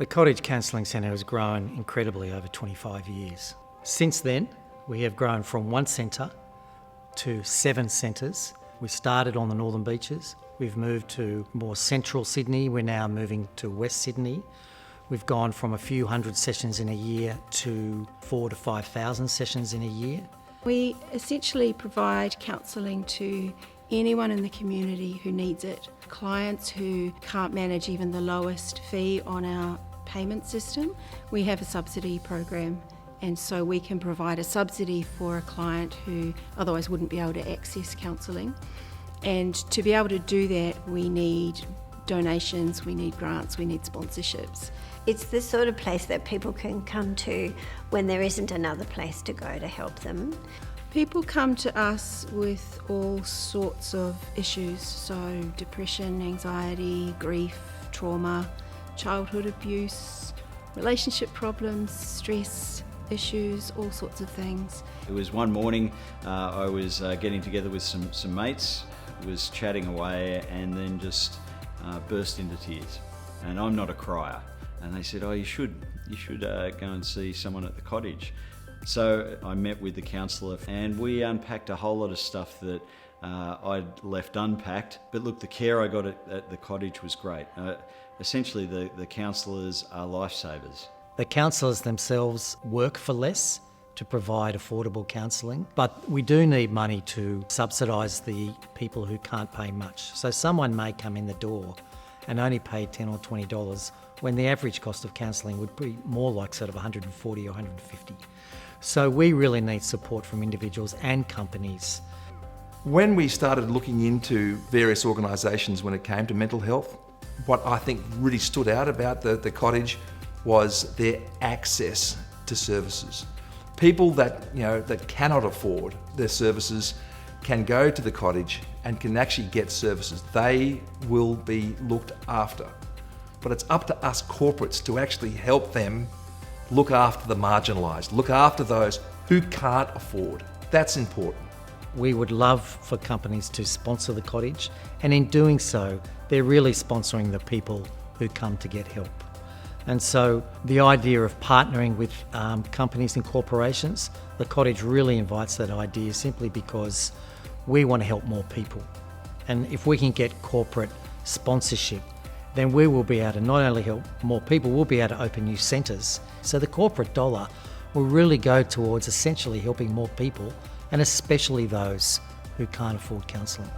The Cottage Counselling Centre has grown incredibly over 25 years. Since then, we have grown from one centre to 7 centres. We started on the Northern Beaches. We've moved to more central Sydney. We're now moving to West Sydney. We've gone from a few hundred sessions in a year to 4,000 to 5,000 sessions in a year. We essentially provide counselling to anyone in the community who needs it. Clients who can't manage even the lowest fee on our payment system, we have a subsidy program, and so we can provide a subsidy for a client who otherwise wouldn't be able to access counselling. And to be able to do that, we need donations, we need grants, we need sponsorships. It's the sort of place that people can come to when there isn't another place to go to help them. People come to us with all sorts of issues, so depression, anxiety, grief, trauma, childhood abuse, relationship problems, stress issues, all sorts of things. It was one morning I was getting together with some mates, was chatting away and then just burst into tears. And I'm not a crier. And they said, oh, you should go and see someone at the cottage. So I met with the counsellor and we unpacked a whole lot of stuff that I'd left unpacked. But look, the care I got at the cottage was great. Essentially, the counsellors are lifesavers. The counsellors themselves work for less to provide affordable counselling, but we do need money to subsidise the people who can't pay much. So someone may come in the door and only pay $10 or $20 when the average cost of counselling would be more like sort of $140 or $150. So we really need support from individuals and companies. When we started looking into various organisations when it came to mental health, what I think really stood out about the cottage was their access to services. People that cannot afford their services can go to the cottage and can actually get services. They will be looked after. But it's up to us corporates to actually help them look after the marginalised, look after those who can't afford. That's important. We would love for companies to sponsor the cottage, and in doing so, they're really sponsoring the people who come to get help. And so the idea of partnering with companies and corporations, the cottage really invites that idea simply because we want to help more people. And if we can get corporate sponsorship, then we will be able to not only help more people, we'll be able to open new centres. So the corporate dollar will really go towards essentially helping more people, and especially those who can't afford counselling.